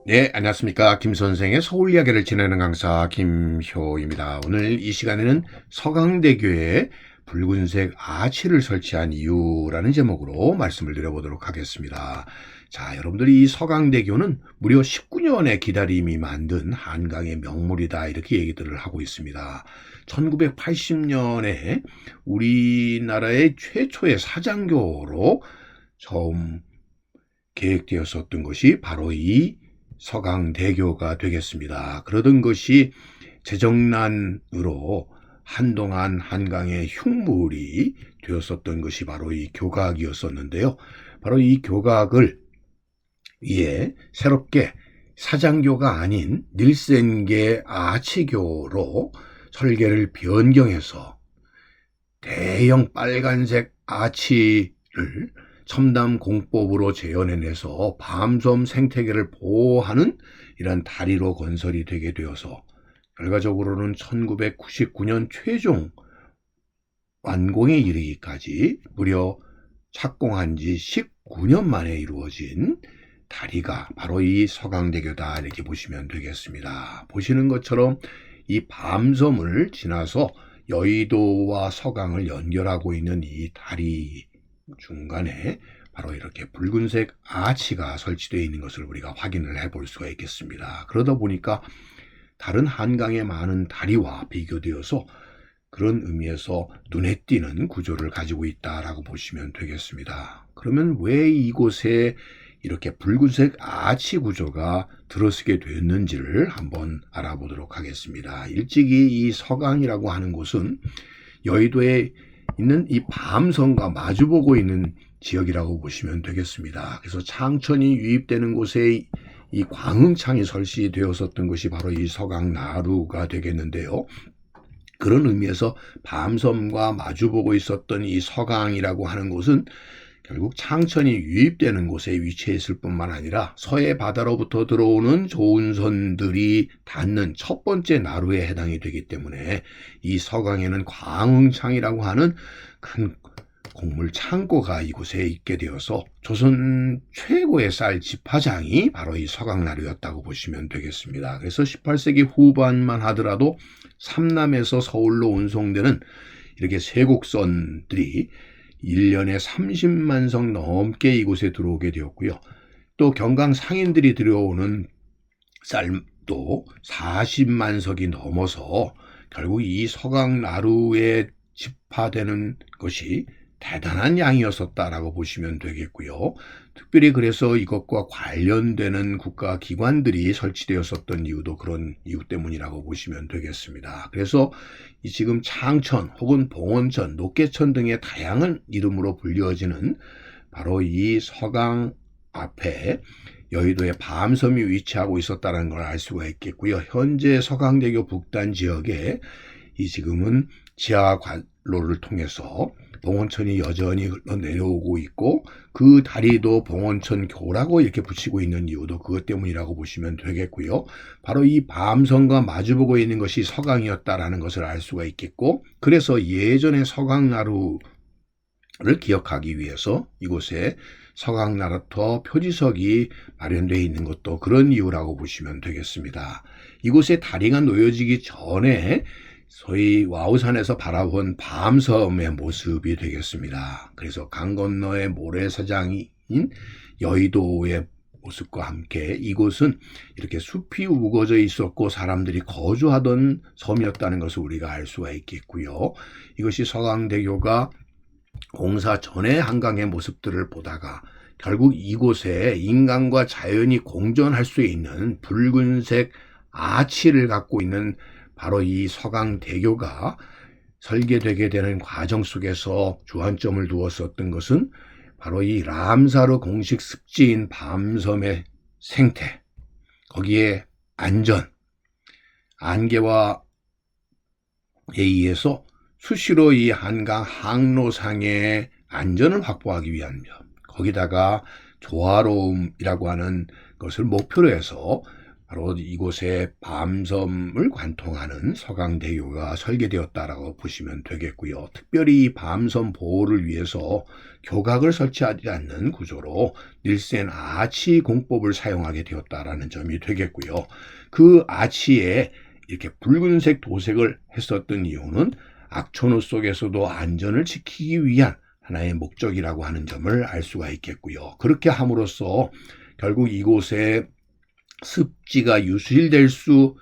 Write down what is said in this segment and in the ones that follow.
네, 안녕하십니까. 김 선생의 서울 이야기를 진행하는 강사 김효입니다. 오늘 이 시간에는 서강대교에 붉은색 아치를 설치한 이유라는 제목으로 말씀을 드려보도록 하겠습니다. 자, 여러분들이 이 서강대교는 무려 19년의 기다림이 만든 한강의 명물이다, 이렇게 얘기들을 하고 있습니다. 1980년에 우리나라의 최초의 사장교로 처음 계획되었었던 것이 바로 이 서강대교가 되겠습니다. 그러던 것이 재정난으로 한동안 한강의 흉물이 되었었던 것이 바로 이 교각이었었는데요. 바로 이 교각을 위에 새롭게 사장교가 아닌 닐센계 아치교로 설계를 변경해서 대형 빨간색 아치를 첨단 공법으로 재현해내서 밤섬 생태계를 보호하는 이런 다리로 건설이 되게 되어서 결과적으로는 1999년 최종 완공에 이르기까지 무려 착공한 지 19년 만에 이루어진 다리가 바로 이 서강대교다, 이렇게 보시면 되겠습니다. 보시는 것처럼 이 밤섬을 지나서 여의도와 서강을 연결하고 있는 이 다리 중간에 바로 이렇게 붉은색 아치가 설치되어 있는 것을 우리가 확인을 해볼 수가 있겠습니다. 그러다 보니까 다른 한강의 많은 다리와 비교되어서 그런 의미에서 눈에 띄는 구조를 가지고 있다라고 보시면 되겠습니다. 그러면 왜 이곳에 이렇게 붉은색 아치 구조가 들어서게 됐는지를 한번 알아보도록 하겠습니다. 일찍이 이 서강이라고 하는 곳은 여의도에 있는 이 밤섬과 마주보고 있는 지역이라고 보시면 되겠습니다. 그래서 창천이 유입되는 곳에 이 광흥창이 설치되었었던 것이 바로 이 서강나루가 되겠는데요. 그런 의미에서 밤섬과 마주보고 있었던 이 서강이라고 하는 곳은 결국 창천이 유입되는 곳에 위치해 있을 뿐만 아니라 서해 바다로부터 들어오는 조운선들이 닿는 첫 번째 나루에 해당이 되기 때문에 이 서강에는 광흥창이라고 하는 큰 곡물 창고가 이곳에 있게 되어서 조선 최고의 쌀 집화장이 바로 이 서강나루였다고 보시면 되겠습니다. 그래서 18세기 후반만 하더라도 삼남에서 서울로 운송되는 이렇게 세곡선들이 1년에 30만 석 넘게 이곳에 들어오게 되었고요. 또 경강 상인들이 들여오는 쌀도 40만 석이 넘어서 결국 이 서강나루에 집화되는 것이 대단한 양이었었다라고 보시면 되겠고요. 특별히 그래서 이것과 관련되는 국가기관들이 설치되었었던 이유도 그런 이유 때문이라고 보시면 되겠습니다. 그래서 이 지금 창천 혹은 봉원천, 녹계천 등의 다양한 이름으로 불리어지는 바로 이 서강 앞에 여의도의 밤섬이 위치하고 있었다는 걸 알 수가 있겠고요. 현재 서강대교 북단 지역에 이 지금은 지하관로를 통해서 봉원천이 여전히 내려오고 있고 그 다리도 봉원천교라고 이렇게 붙이고 있는 이유도 그것 때문이라고 보시면 되겠고요. 바로 이 밤섬과 마주보고 있는 것이 서강이었다라는 것을 알 수가 있겠고, 그래서 예전에 서강나루를 기억하기 위해서 이곳에 서강나루터 표지석이 마련되어 있는 것도 그런 이유라고 보시면 되겠습니다. 이곳에 다리가 놓여지기 전에 소위 와우산에서 바라본 밤섬의 모습이 되겠습니다. 그래서 강 건너의 모래사장인 여의도의 모습과 함께 이곳은 이렇게 숲이 우거져 있었고 사람들이 거주하던 섬이었다는 것을 우리가 알 수가 있겠고요. 이것이 서강대교가 공사 전의 한강의 모습들을 보다가 결국 이곳에 인간과 자연이 공존할 수 있는 붉은색 아치를 갖고 있는 바로 이 서강대교가 설계되게 되는 과정 속에서 주안점을 두었었던 것은 바로 이 람사르 공식 습지인 밤섬의 생태, 거기에 안전, 안개와 의해서 수시로 이 한강 항로상의 안전을 확보하기 위한 점, 거기다가 조화로움이라고 하는 것을 목표로 해서 바로 이곳에 밤섬을 관통하는 서강대교가 설계되었다라고 보시면 되겠고요. 특별히 이 밤섬 보호를 위해서 교각을 설치하지 않는 구조로 닐센 아치 공법을 사용하게 되었다라는 점이 되겠고요. 그 아치에 이렇게 붉은색 도색을 했었던 이유는 악천후 속에서도 안전을 지키기 위한 하나의 목적이라고 하는 점을 알 수가 있겠고요. 그렇게 함으로써 결국 이곳에 습지가 유실될 수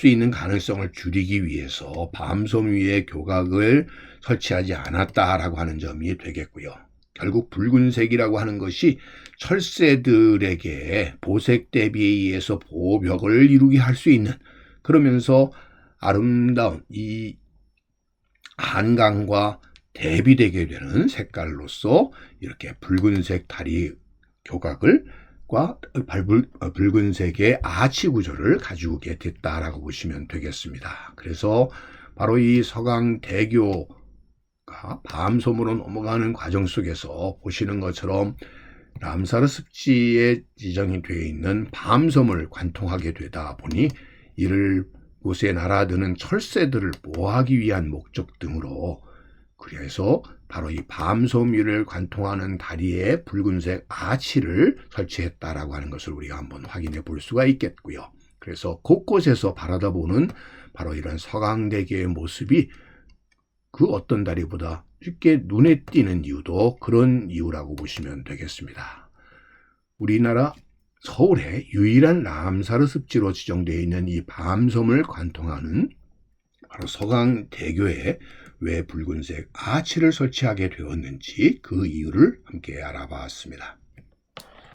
있는 가능성을 줄이기 위해서 밤섬 위에 교각을 설치하지 않았다라고 하는 점이 되겠고요. 결국 붉은색이라고 하는 것이 철새들에게 보색 대비에 의해서 보호벽을 이루게 할 수 있는, 그러면서 아름다운 이 한강과 대비되게 되는 색깔로서 이렇게 붉은색 다리 교각을 붉은색의 아치 구조를 가지게 됐다라고 보시면 되겠습니다. 그래서 바로 이 서강대교가 밤섬으로 넘어가는 과정 속에서 보시는 것처럼 람사르 습지에 지정이 되어 있는 밤섬을 관통하게 되다 보니 이를 곳에 날아드는 철새들을 보호하기 위한 목적 등으로, 그래서 바로 이 밤섬 위를 관통하는 다리에 붉은색 아치를 설치했다라고 하는 것을 우리가 한번 확인해 볼 수가 있겠고요. 그래서 곳곳에서 바라다보는 바로 이런 서강대교의 모습이 그 어떤 다리보다 쉽게 눈에 띄는 이유도 그런 이유라고 보시면 되겠습니다. 우리나라 서울의 유일한 람사르 습지로 지정되어 있는 이 밤섬을 관통하는 바로 서강대교에 왜 붉은색 아치를 설치하게 되었는지 그 이유를 함께 알아봤습니다.